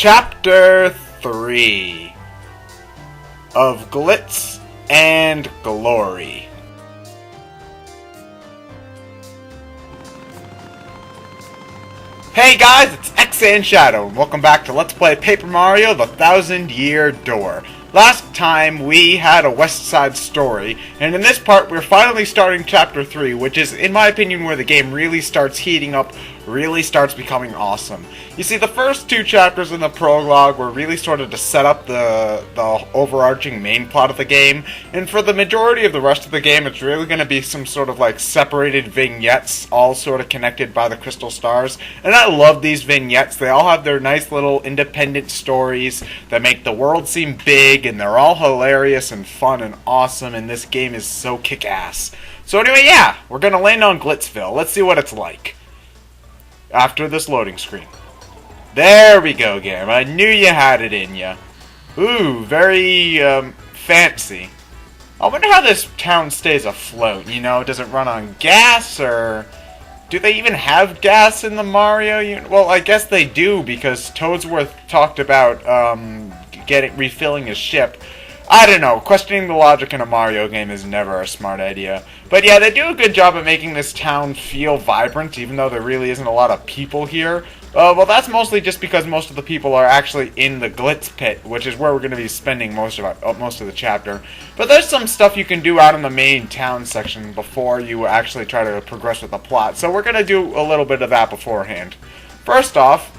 Chapter 3 of Glitz and Glory. Hey guys, it's ExandShadow, and welcome back to Let's Play Paper Mario: The Thousand-Year Door. Last time we had a West Side story, and in this part we're finally starting Chapter 3, which is, in my opinion, where the game really starts heating up, really starts becoming awesome. You see, the first two chapters in the prologue were really sort of to set up the overarching main plot of the game, and for the majority of the rest of the game it's really going to be some sort of like separated vignettes, all sort of connected by the crystal stars. And I love these vignettes. They all have their nice little independent stories that make the world seem big, and they're all hilarious and fun and awesome, and this game is so kick-ass. So anyway, yeah, we're going to land on Glitzville. Let's see what it's like after this loading screen. There we go, game. I knew you had it in ya. Ooh, very fancy. I wonder how this town stays afloat. You know, does it run on gas, or do they even have gas in the Mario? Well, I guess they do, because Toadsworth talked about refilling his ship. I don't know. Questioning the logic in a Mario game is never a smart idea. But yeah, they do a good job at making this town feel vibrant, even though there really isn't a lot of people here. Well, that's mostly just because most of the people are actually in the Glitz Pit, which is where we're going to be spending most of the chapter. But there's some stuff you can do out in the main town section before you actually try to progress with the plot. So we're going to do a little bit of that beforehand. First off,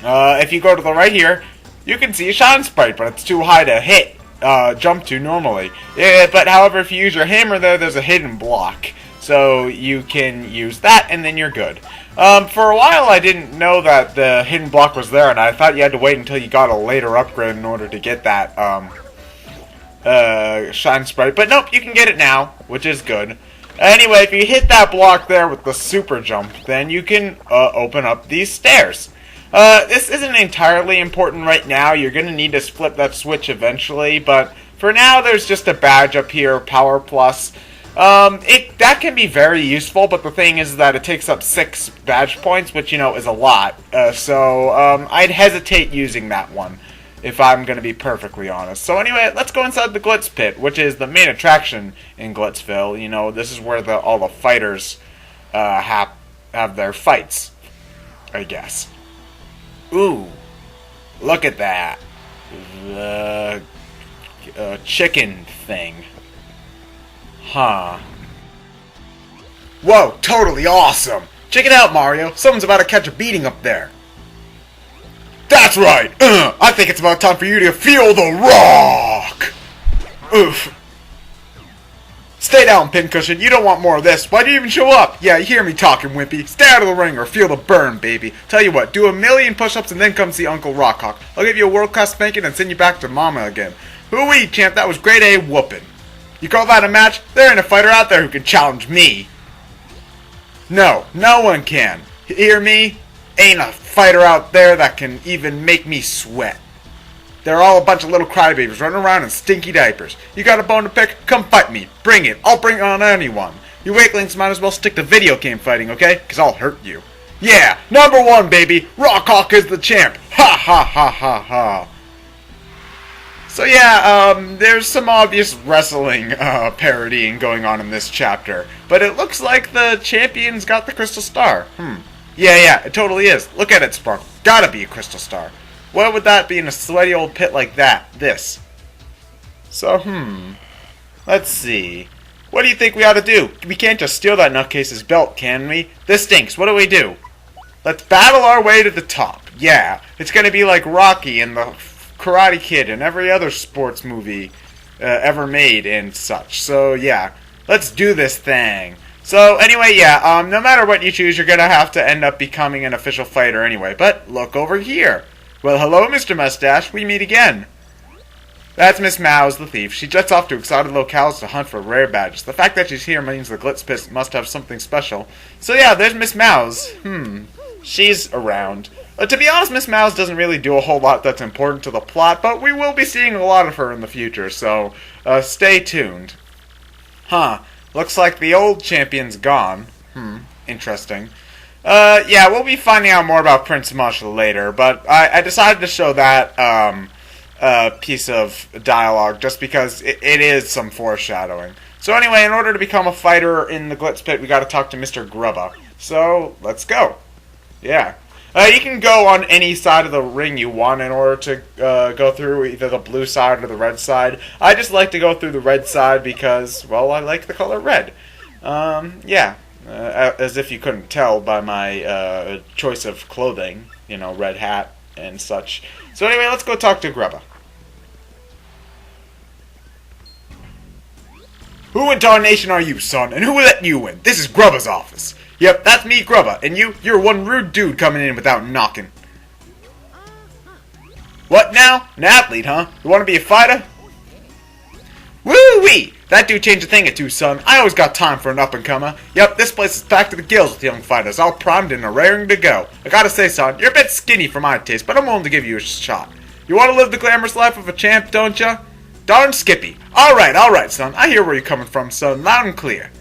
if you go to the right here, you can see a shine sprite, but it's too high to jump to normally. But however, if you use your hammer there's a hidden block. So you can use that, and then you're good. For a while, I didn't know that the hidden block was there, and I thought you had to wait until you got a later upgrade in order to get that shine sprite. But nope, you can get it now, which is good. Anyway, if you hit that block there with the super jump, then you can open up these stairs. This isn't entirely important right now. You're going to need to flip that switch eventually, but for now, there's just a badge up here, Power Plus. That can be very useful, but the thing is that it takes up 6 badge points, which, you know, is a lot. So I'd hesitate using that one, if I'm going to be perfectly honest. So anyway, let's go inside the Glitz Pit, which is the main attraction in Glitzville. You know, this is where all the fighters have their fights, I guess. Ooh, look at that. The chicken thing. Huh. Whoa, totally awesome! Check it out, Mario. Someone's about to catch a beating up there. That's right! I think it's about time for you to feel the rock! Oof. Stay down, Pincushion. You don't want more of this. Why'd you even show up? Yeah, you hear me talking, Wimpy. Stay out of the ring or feel the burn, baby. Tell you what, do a million push-ups and then come see Uncle Rockhawk. I'll give you a world-class spanking and send you back to Mama again. Hoo-wee, champ. That was grade A whooping. You call that a match? There ain't a fighter out there who can challenge me. No, no one can. Hear me? Ain't a fighter out there that can even make me sweat. They're all a bunch of little crybabies running around in stinky diapers. You got a bone to pick? Come fight me. Bring it. I'll bring it on anyone. You weaklings might as well stick to video game fighting, okay? Because I'll hurt you. Yeah, #1, baby. Rockhawk is the champ. Ha ha ha ha ha. So yeah, there's some obvious wrestling parodying going on in this chapter. But it looks like the champion's got the crystal star. Yeah, it totally is. Look at it, Sparkle. Gotta be a crystal star. What would that be in a sweaty old pit like that? This. So, let's see. What do you think we ought to do? We can't just steal that nutcase's belt, can we? This stinks. What do we do? Let's battle our way to the top. Yeah, it's gonna be like Rocky and the Karate Kid and every other sports movie ever made and such. So yeah, let's do this thing. So anyway, yeah, no matter what you choose, you're gonna have to end up becoming an official fighter anyway. But look over here. Well, hello, Mr. Mustache. We meet again. That's Miss Mouse, the thief. She jets off to exotic locales to hunt for rare badges. The fact that she's here means the Glitz Pit must have something special. So yeah, there's Miss Mouse. She's around. To be honest, Miss Mouse doesn't really do a whole lot that's important to the plot, but we will be seeing a lot of her in the future, so stay tuned. Looks like the old champion's gone. Interesting. Yeah, we'll be finding out more about Prince Marshall later, but I decided to show that, piece of dialogue just because it is some foreshadowing. So anyway, in order to become a fighter in the Glitz Pit, we gotta talk to Mr. Grubba. So, let's go. Yeah. You can go on any side of the ring you want in order to go through either the blue side or the red side. I just like to go through the red side because, well, I like the color red. Yeah. As if you couldn't tell by my choice of clothing, you know, red hat and such. So anyway, let's go talk to Grubba. Who in darnation are you, son? And who let you in? This is Grubba's office. Yep, that's me, Grubba. And you're one rude dude coming in without knocking. What now? An athlete, huh? You want to be a fighter? Woo-wee! That do change a thing or two, son. I always got time for an up-and-comer. Yep, this place is packed to the gills with young fighters, all primed and raring to go. I gotta say, son, you're a bit skinny for my taste, but I'm willing to give you a shot. You want to live the glamorous life of a champ, don't ya? Darn Skippy. Alright, son. I hear where you're coming from, son. Loud and clear.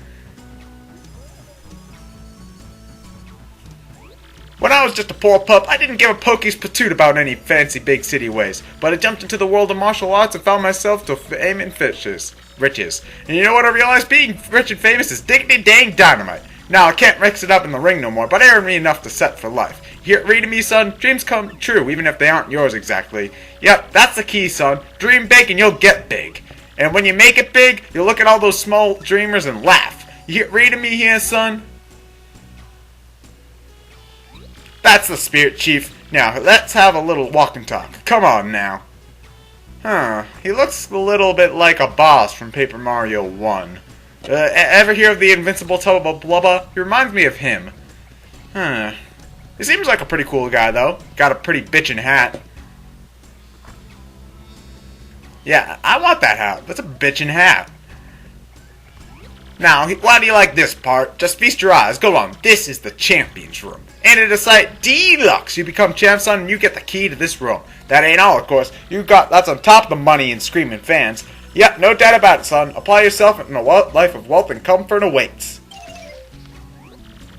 When I was just a poor pup, I didn't give a pokey's patoot about any fancy big city ways, but I jumped into the world of martial arts and found myself to fame and riches. And you know what I realized? Being rich and famous is diggity dang dynamite. Now, I can't mix it up in the ring no more, but I earned me enough to set for life. You reading me, son? Dreams come true, even if they aren't yours exactly. Yep, that's the key, son. Dream big and you'll get big. And when you make it big, you'll look at all those small dreamers and laugh. You reading me here, son? That's the spirit, Chief. Now, let's have a little walk and talk. Come on, now. Huh. He looks a little bit like a boss from Paper Mario 1. Ever hear of the invincible Tubba Blubba? He reminds me of him. Huh. He seems like a pretty cool guy, though. Got a pretty bitchin' hat. Yeah, I want that hat. That's a bitchin' hat. Now, why do you like this part? Just feast your eyes. Go on. This is the champion's room. And it is site deluxe. You become champ, son, and you get the key to this room. That ain't all, of course. That's on top of the money and screaming fans. Yep, no doubt about it, son. Apply yourself and a life of wealth and comfort awaits.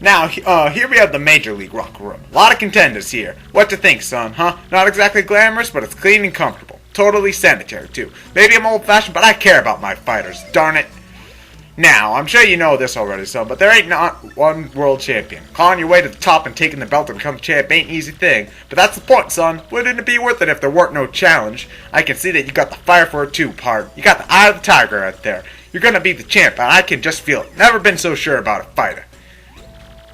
Now, here we have the Major League Rock Room. A lot of contenders here. What to think, son, huh? Not exactly glamorous, but it's clean and comfortable. Totally sanitary, too. Maybe I'm old-fashioned, but I care about my fighters, darn it. Now, I'm sure you know this already, son, but there ain't not one world champion. Clawing your way to the top and taking the belt to become champ ain't an easy thing. But that's the point, son. Wouldn't it be worth it if there weren't no challenge? I can see that you got the fire for it too, pard. You got the eye of the tiger right there. You're gonna be the champ, and I can just feel it. Never been so sure about a fighter.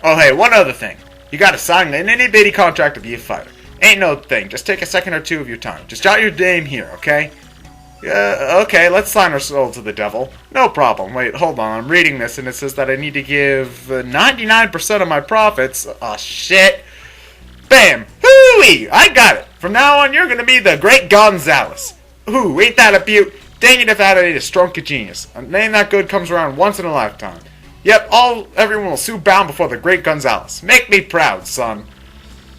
Oh, hey, one other thing. You gotta sign an itty-bitty contract to be a fighter. Ain't no thing. Just take a second or two of your time. Just jot your name here, okay? Okay, let's sign our soul to the devil. No problem. Wait, hold on. I'm reading this, and it says that I need to give 99% of my profits. Oh, shit. Bam. Hooey! I got it. From now on, you're going to be the Great Gonzalez. Ooh, ain't that a beaut? Dang it if that ain't a stroke of genius. A name that good comes around once in a lifetime. Yep, everyone will soon bow before the Great Gonzalez. Make me proud, son.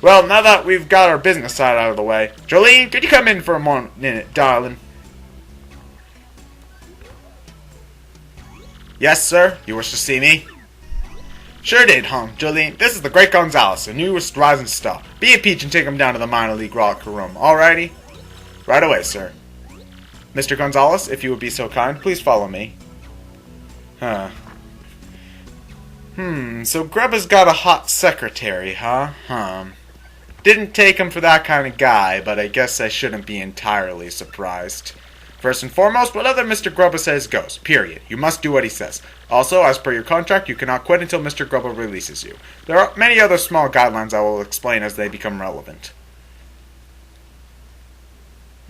Well, now that we've got our business side out of the way, Jolene, could you come in for a minute, darling? Yes, sir. You wish to see me? Sure did, huh, Jolene? This is the Great Gonzalez, the newest rising star. Be a peach and take him down to the minor league locker room, alrighty? Right away, sir. Mr. Gonzalez, if you would be so kind, please follow me. Huh. So Grubba's got a hot secretary, huh? Didn't take him for that kind of guy, but I guess I shouldn't be entirely surprised. First and foremost, whatever Mr. Grubba says goes. Period. You must do what he says. Also, as per your contract, you cannot quit until Mr. Grubba releases you. There are many other small guidelines I will explain as they become relevant.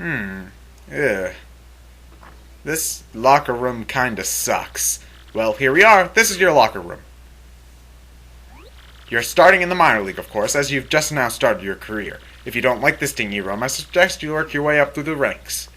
Ugh. This locker room kinda sucks. Well, here we are. This is your locker room. You're starting in the minor league, of course, as you've just now started your career. If you don't like this dingy room, I suggest you work your way up through the ranks.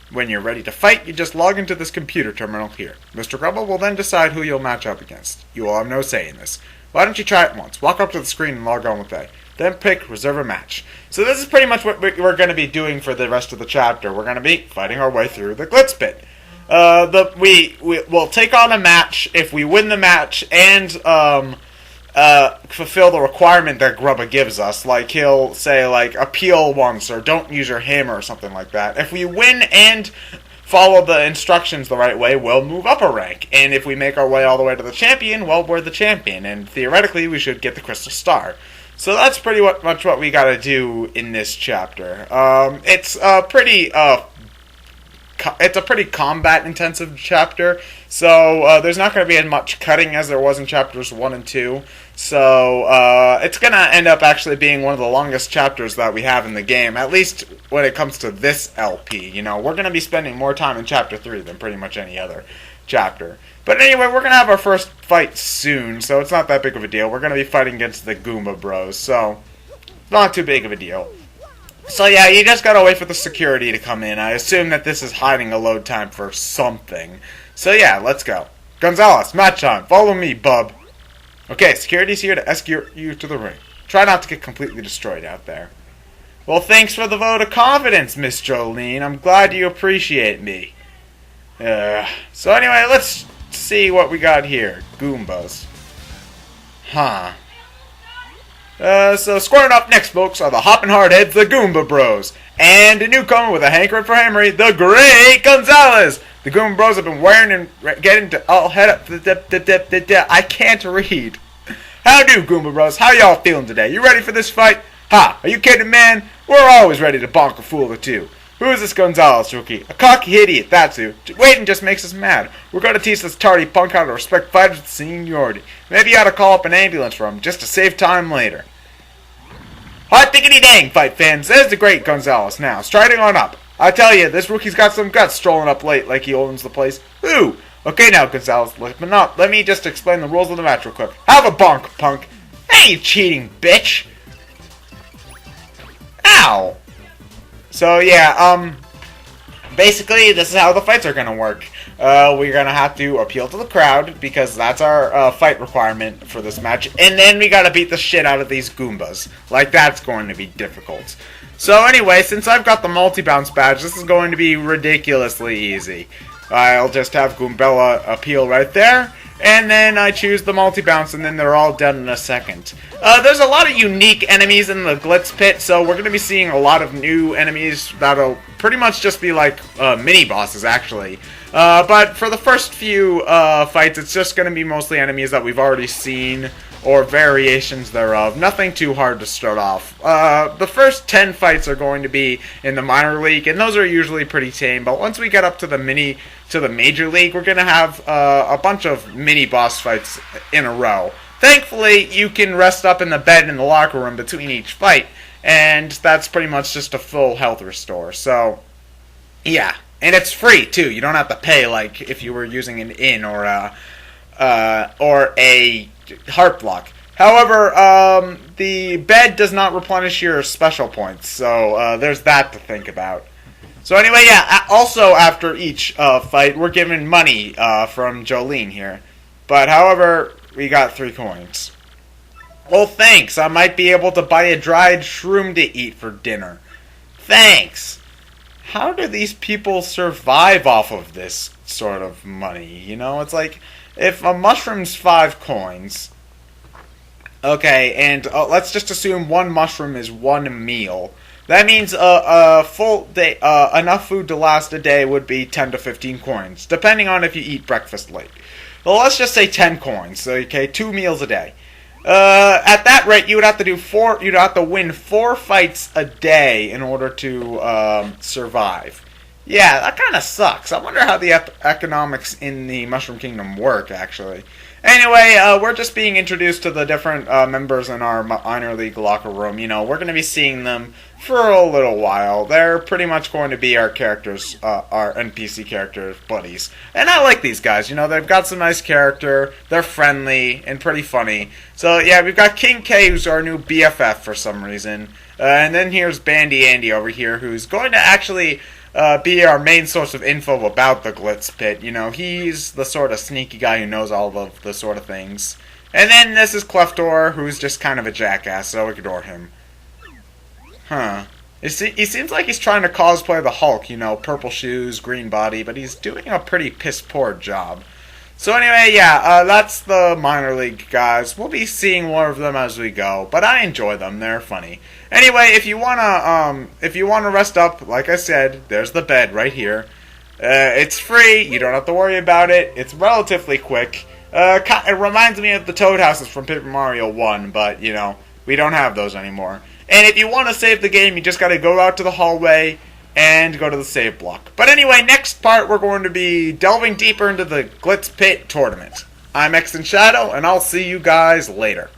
When you're ready to fight, you just log into this computer terminal here. Mr. Grubba will then decide who you'll match up against. You will have no say in this. Why don't you try it once? Walk up to the screen and log on with A. Then pick Reserve a Match. So this is pretty much what we're going to be doing for the rest of the chapter. We're going to be fighting our way through the Glitz Pit. We'll take on a match. If we win the match and fulfill the requirement that Grubba gives us. Like, he'll say, like, appeal once, or don't use your hammer, or something like that. If we win and follow the instructions the right way, we'll move up a rank. And if we make our way all the way to the champion, well, we're the champion. And theoretically, we should get the Crystal Star. So that's pretty much what we gotta do in this chapter. It's a pretty combat-intensive chapter, so there's not going to be as much cutting as there was in chapters 1 and 2. So it's going to end up actually being one of the longest chapters that we have in the game, at least when it comes to this LP. You know, we're going to be spending more time in chapter 3 than pretty much any other chapter. But anyway, we're going to have our first fight soon, so it's not that big of a deal. We're going to be fighting against the Goomba Bros, so not too big of a deal. So yeah, you just gotta wait for the security to come in. I assume that this is hiding a load time for something. So yeah, let's go. Gonzalez, match time. Follow me, bub. Okay, security's here to escort you to the ring. Try not to get completely destroyed out there. Well, thanks for the vote of confidence, Miss Jolene. I'm glad you appreciate me. So anyway, let's see what we got here. Goombas. Huh. So squaring up next, folks, are the Hoppin' Hardheads, the Goomba Bros. And a newcomer with a hankering for hammery, the Great Gonzalez. The Goomba Bros have been wearing and getting to all head up. I can't read. How do, Goomba Bros? How y'all feeling today? You ready for this fight? Ha! Are you kidding, man? We're always ready to bonk a fool or two. Who is this Gonzalez rookie? A cocky idiot, that's who. Waiting just makes us mad. We're going to teach this tardy punk how to respect fighters with seniority. Maybe you ought to call up an ambulance for him, just to save time later. Hot diggity dang, fight fans. There's the Great Gonzalez now, striding on up. I tell you, this rookie's got some guts strolling up late like he owns the place. Ooh! Okay now, Gonzalez, let me just explain the rules of the match real quick. Have a bonk, punk. Hey, you cheating bitch! Ow! So yeah, basically this is how the fights are gonna work. We're gonna have to appeal to the crowd because that's our fight requirement for this match, and then we gotta beat the shit out of these Goombas. Like, that's going to be difficult. So anyway, since I've got the multi-bounce badge, this is going to be ridiculously easy. I'll just have Goombella appeal right there, and then I choose the multi-bounce, and then they're all done in a second. There's a lot of unique enemies in the Glitz Pit, so we're going to be seeing a lot of new enemies that'll pretty much just be like mini-bosses, actually. But for the first few fights, it's just going to be mostly enemies that we've already seen, or variations thereof. Nothing too hard to start off. The first 10 fights are going to be in the minor league, and those are usually pretty tame, but once we get up to the major league, we're going to have a bunch of mini-boss fights in a row. Thankfully, you can rest up in the bed in the locker room between each fight, and that's pretty much just a full health restore. So, yeah. And it's free, too. You don't have to pay like if you were using an inn or a heart block. However, the bed does not replenish your special points, so there's that to think about. So anyway, yeah, also after each fight, we're given money from Jolene here. But however, we got 3 coins. Well, thanks. I might be able to buy a dried shroom to eat for dinner. Thanks. How do these people survive off of this sort of money? You know, it's like, if a mushroom's 5 coins, okay, and let's just assume 1 mushroom is 1 meal. That means a full day, enough food to last a day would be 10 to 15 coins, depending on if you eat breakfast late. Well, let's just say 10 coins, okay, 2 meals a day. At that rate, you would have to do 4. You'd have to win 4 fights a day in order to survive. Yeah, that kind of sucks. I wonder how the economics in the Mushroom Kingdom work, actually. Anyway, we're just being introduced to the different members in our minor league locker room. You know, we're going to be seeing them for a little while. They're pretty much going to be our characters, our NPC characters, buddies. And I like these guys. You know, they've got some nice character. They're friendly and pretty funny. So, yeah, we've got King K, who's our new BFF for some reason. And then here's Bandy Andy over here, who's going to actually be our main source of info about the Glitz Pit. You know, he's the sort of sneaky guy who knows all of the sort of things. And then this is Cleftor, who's just kind of a jackass, so ignore him. Huh. He seems like he's trying to cosplay the Hulk, you know, purple shoes, green body, but he's doing a pretty piss-poor job. So anyway, yeah, that's the minor league guys. We'll be seeing more of them as we go, but I enjoy them. They're funny. Anyway, if you wanna rest up, like I said, there's the bed right here. It's free. You don't have to worry about it. It's relatively quick. It reminds me of the Toad houses from Paper Mario 1, but you know we don't have those anymore. And if you want to save the game, you just got to go out to the hallway and go to the save block. But anyway, next part we're going to be delving deeper into the Glitz Pit tournament. I'm ExandShadow, and I'll see you guys later.